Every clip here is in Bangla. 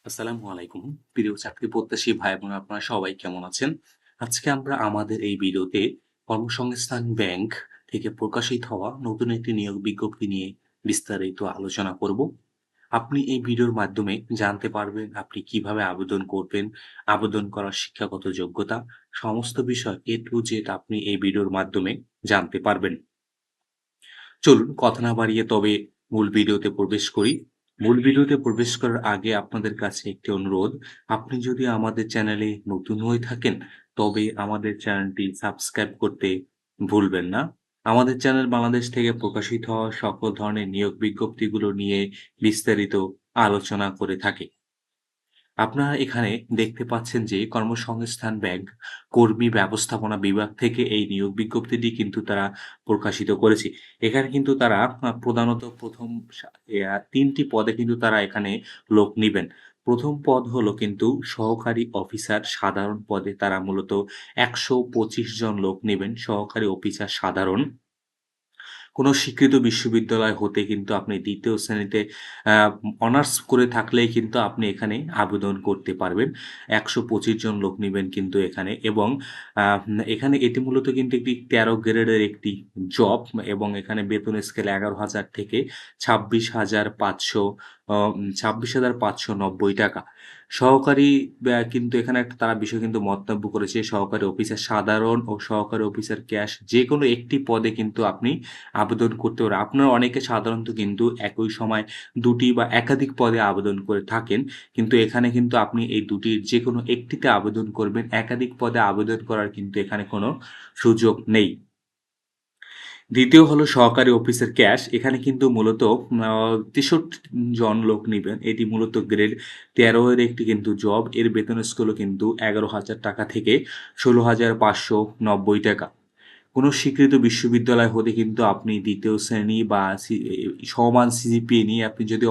আসসালামু আলাইকুম। প্রিয় চাকরি প্রত্যাশী ভাই বোন আপনারা সবাই কেমন আছেন? আজকে আমরা আমাদের এই ভিডিওতে কর্মসংস্থান ব্যাংক থেকে প্রকাশিত হওয়া নতুন একটি নিয়োগ বিজ্ঞপ্তি নিয়ে বিস্তারিত আলোচনা করব। আপনি এই ভিডিওর মাধ্যমে জানতে পারবেন আপনি কিভাবে আবেদন করবেন, আবেদন করার শিক্ষাগত যোগ্যতা, সমস্ত বিষয় A to Z আপনি এই ভিডিওর মাধ্যমে জানতে পারবেন। চলুন কথা না বাড়িয়ে তবে মূল ভিডিওতে প্রবেশ করি। মূল ভিডিওতে প্রবেশ করার আগে আপনাদের কাছে একটি অনুরোধ, আপনি যদি আমাদের চ্যানেলে নতুন হয়ে থাকেন, তবে আমাদের চ্যানেলটি সাবস্ক্রাইব করতে ভুলবেন না। আমাদের চ্যানেল বাংলাদেশ থেকে প্রকাশিত হওয়া সকল ধরনের নিয়োগ বিজ্ঞপ্তিগুলো নিয়ে বিস্তারিত আলোচনা করে থাকে। আপনারা এখানে দেখতে পাচ্ছেন যে কর্মসংস্থান ব্যাংক কর্মী ব্যবস্থাপনা বিভাগ থেকে এই নিয়োগ বিজ্ঞপ্তিটি কিন্তু তারা প্রকাশিত করেছে। এখানে কিন্তু তারা প্রধানত ১ম ৩ টি পদে কিন্তু তারা এখানে লোক নিবেন। ১ম পদ হলো কিন্তু সহকারী অফিসার সাধারণ পদে তারা মূলত ১২৫ জন লোক নিবেন। সহকারী অফিসার সাধারণ। কোনো স্বীকৃত বিশ্ববিদ্যালয় হতে কিন্তু আপনি ২য় শ্রেণীতে আ অনার্স করে থাকলেই কিন্তু আপনি এখানে আবেদন করতে পারবেন। ১২৫ জন লোক নিবেন কিন্তু এখানে এবং আ এখানে এটি মূলত কিন্তু একটি ১৩ গ্রেডের একটি জব এবং এখানে বেতন স্কেল ১১,০০০ থেকে ২৬,৫০০ ৳২৬,৫৯০ সহকারী কিন্তু এখানে একটা তারা বিষয় কিন্তু মন্তব্য করেছে, সহকারী অফিসার সাধারণ ও সহকারী অফিসার ক্যাশ যেকোনো একটি পদে কিন্তু আপনি আবেদন করতে পারবেন। আপনারা অনেকে সাধারণত কিন্তু একই সময় ২ টি বা একাধিক পদে আবেদন করে থাকেন। কিন্তু এখানে কিন্তু আপনি এই ২ টির যেকোনো একটিতে আবেদন করবেন। একাধিক পদে আবেদন করার কিন্তু এখানে কোনো সুযোগ নেই। দ্বিতীয় হলো সহকারী অফিসের ক্যাশ। এখানে কিন্তু মূলত ৬৩ জন লোক নিবেন। এটি মূলত গ্রেড ১৩ এর একটি কিন্তু জব। এর বেতন স্কেলও কিন্তু ৳১১,০০০ থেকে ৳১৬,৫৯০ কোনো স্বীকৃত বিশ্ববিদ্যালয় হতে কিন্তু আপনি ২য় শ্রেণী বা সমান সিজিপিএ নিয়ে আপনি যদি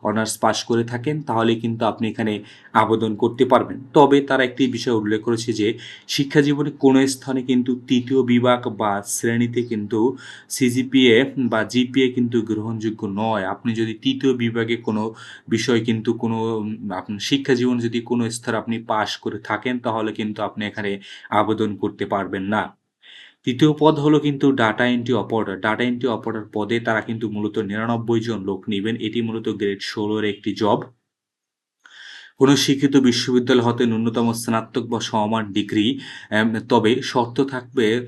অনার্স পাস করে থাকেন, তাহলে কিন্তু আপনি এখানে আবেদন করতে পারবেন। তবে তারা একটি বিষয় উল্লেখ করেছে যে, শিক্ষা জীবনে কোনো স্থানে কিন্তু ৩য় বিভাগ বা শ্রেণীতে কিন্তু সিজিপিএ বা জিপিএ কিন্তু গ্রহণযোগ্য নয়। আপনি যদি ৩য় বিভাগে কোনো বিষয় কিন্তু কোনো আপনার শিক্ষা জীবনে যদি কোনো স্তর আপনি পাস করে থাকেন, তাহলে কিন্তু আপনি এখানে আবেদন করতে পারবেন না। ৩য় পদ হলো কিন্তু data entry operator. Data entry operator পদে তারা কিন্তু মূলত ৯৯ জন লোক নিবেন। এটি মূলত গ্রেড ১৬ এর একটি জব। কোনো স্বীকৃত বিশ্ববিদ্যালয় হতে ন্যূনতম স্নাতক বা সমমান ডিগ্রি তবে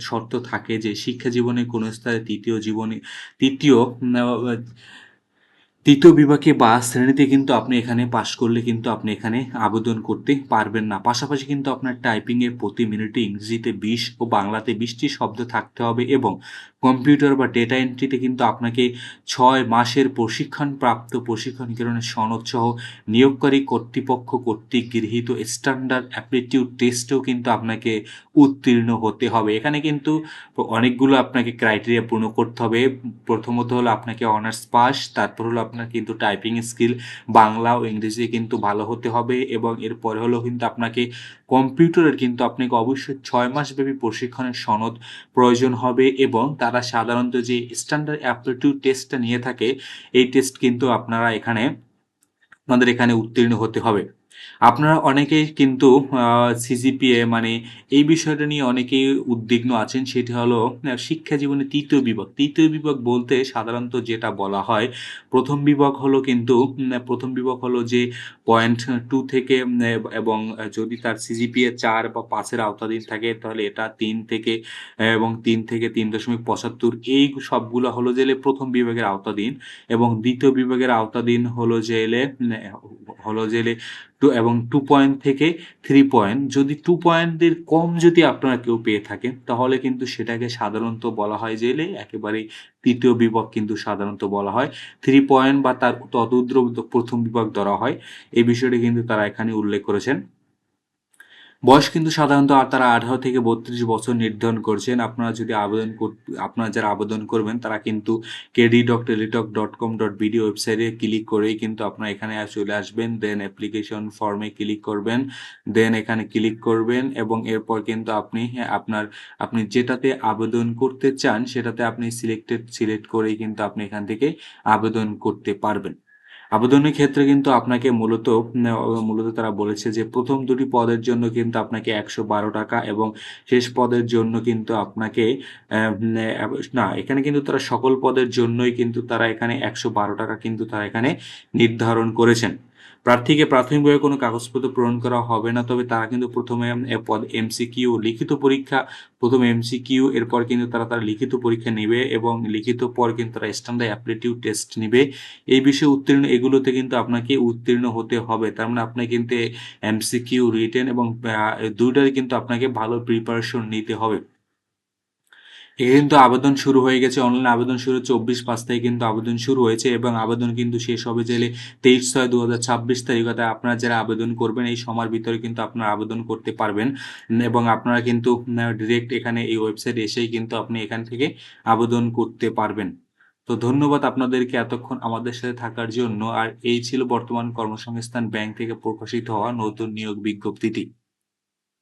শর্ত থাকে যে শিক্ষা জীবনে কোনো স্তরে ৩য় ৩য় বিভাগে বা শ্রেণীতে কিন্তু আপনি এখানে পাস করলে কিন্তু আপনি এখানে আবেদন করতে পারবেন না। পাশাপাশি কিন্তু আপনার টাইপিংয়ে প্রতি মিনিটে ইংরেজিতে ২০ ও বাংলাতে ২০ টি শব্দ থাকতে হবে এবং কম্পিউটার বা ডেটা এন্ট্রিতে কিন্তু আপনাকে ৬ মাসের প্রশিক্ষণ গ্রহণের সনদসহ নিয়োগকারী কর্তৃপক্ষ কর্তৃক গৃহীত স্ট্যান্ডার্ড অ্যাপটিটিউড টেস্টেও কিন্তু আপনাকে উত্তীর্ণ হতে হবে। এখানে কিন্তু অনেকগুলো আপনাকে ক্রাইটেরিয়া পূর্ণ করতে হবে। প্রথমত হলো আপনাকে অনার্স পাস, তারপর হলো আপনার কিন্তু টাইপিং স্কিল বাংলা ও ইংরেজি কিন্তু ভালো হতে হবে এবং এরপরে হলো কিন্তু আপনাকে কম্পিউটারের কিন্তু আপনাকে অবশ্যই ৬ মাসব্যাপী প্রশিক্ষণের সনদ প্রয়োজন হবে এবং তারা সাধারণত যে স্ট্যান্ডার্ড অ্যাপটিটিউড টেস্টটা নিয়ে থাকে, এই টেস্ট কিন্তু আপনাদের এখানে উত্তীর্ণ হতে হবে। আপনারা অনেকেই কিন্তু সিজিপিএ মানে এই বিষয়টা নিয়ে অনেকেই উদ্বিগ্ন আছেন। সেটি হলো শিক্ষা জীবনে ৩য় বিভাগ। ৩য় বিভাগ বলতে সাধারণত যেটা বলা হয়, ১ম বিভাগ হলো কিন্তু ১ম বিভাগ হলো যে পয়েন্ট ২ থেকে এবং যদি তার সিজিপিএ ৪ বা ৫ এর আওতাধীন থাকে তাহলে এটা ৩ থেকে এবং ৩ থেকে ৩.৭৫ এই সবগুলা হলো যে ১ম বিভাগের আওতাধীন এবং ২য় বিভাগের আওতাধীন হলো যে 2 পয়েন্ট থেকে ৩ পয়েন্ট। যদি ২ পয়েন্টের কম যদি আপনারা কেউ পেয়ে থাকেন, তাহলে কিন্তু সেটাকে সাধারণত বলা হয় যে একেবারেই ৩য় বিভাগ কিন্তু সাধারণত বলা হয়। ৩ পয়েন্ট বা তার তদূর্ধ্ব ১ম বিভাগ ধরা হয়। এই বিষয়টি কিন্তু তারা এখানে উল্লেখ করেছেন। বয়স কিন্তু সাধারণত তারা ১৮ থেকে ৩২ বছর নির্ধারণ করছেন। আপনারা যারা আবেদন করবেন তারা কিন্তু kd.teletalk.com.bd ওয়েবসাইটে ক্লিক করেই কিন্তু আপনারা এখানে চলে আসবেন। দেন অ্যাপ্লিকেশন ফর্মে ক্লিক করবেন। দেন এখানে ক্লিক করবেন এবং এরপর কিন্তু আপনি যেটাতে আবেদন করতে চান সেটাতে আপনি সিলেক্ট করেই কিন্তু আপনি এখান থেকে আবেদন করতে পারবেন। আবেদনের ক্ষেত্রে কিন্তু আপনাকে মূলত তারা বলেছে যে ১ম ২ টি পদের জন্য কিন্তু আপনাকে ৳১১২ এবং শেষ পদের জন্য কিন্তু আপনাকে না, এখানে কিন্তু তারা সকল পদের জন্যই কিন্তু তারা এখানে ৳১১২ কিন্তু তারা এখানে নির্ধারণ করেছেন। প্রার্থীকে প্রাথমিকভাবে কোনো কাগজপত্র পূরণ করা হবে না। তবে তারা কিন্তু ১ম এ এমসিকিউ লিখিত পরীক্ষা, ১ম এমসিকিউ এরপর কিন্তু তারা লিখিত পরীক্ষা নিবে এবং লিখিত পর কিন্তু তারা স্ট্যান্ডার্ড অ্যাপটিটিউড টেস্ট নিবে। এই বিষয়ে এগুলোতে কিন্তু আপনাকে উত্তীর্ণ হতে হবে। তার মানে আপনাকে কিন্তু এমসিকিউ, রিটেন এবং ২ টারই কিন্তু আপনাকে ভালো প্রিপারেশন নিতে হবে। এখানে কিন্তু আবেদন শুরু হয়ে গেছে। অনলাইন আবেদন শুরু ২৪/৫ থেকে কিন্তু আবেদন শুরু হয়েছে এবং আবেদন কিন্তু শেষ হবে চাইলে ২৩/৬/২০২৬ তারিখ, অর্থাৎ আপনারা যারা আবেদন করবেন এই সময়ের ভিতরে কিন্তু আপনারা আবেদন করতে পারবেন। এবং আপনারা কিন্তু ডিরেক্ট এখানে এই ওয়েবসাইটে এসেই কিন্তু আপনি এখান থেকে আবেদন করতে পারবেন। তো ধন্যবাদ আপনাদেরকে এতক্ষণ আমাদের সাথে থাকার জন্য। আর এই ছিল বর্তমান কর্মসংস্থান ব্যাংক থেকে প্রকাশিত হওয়া নতুন নিয়োগ বিজ্ঞপ্তিটি।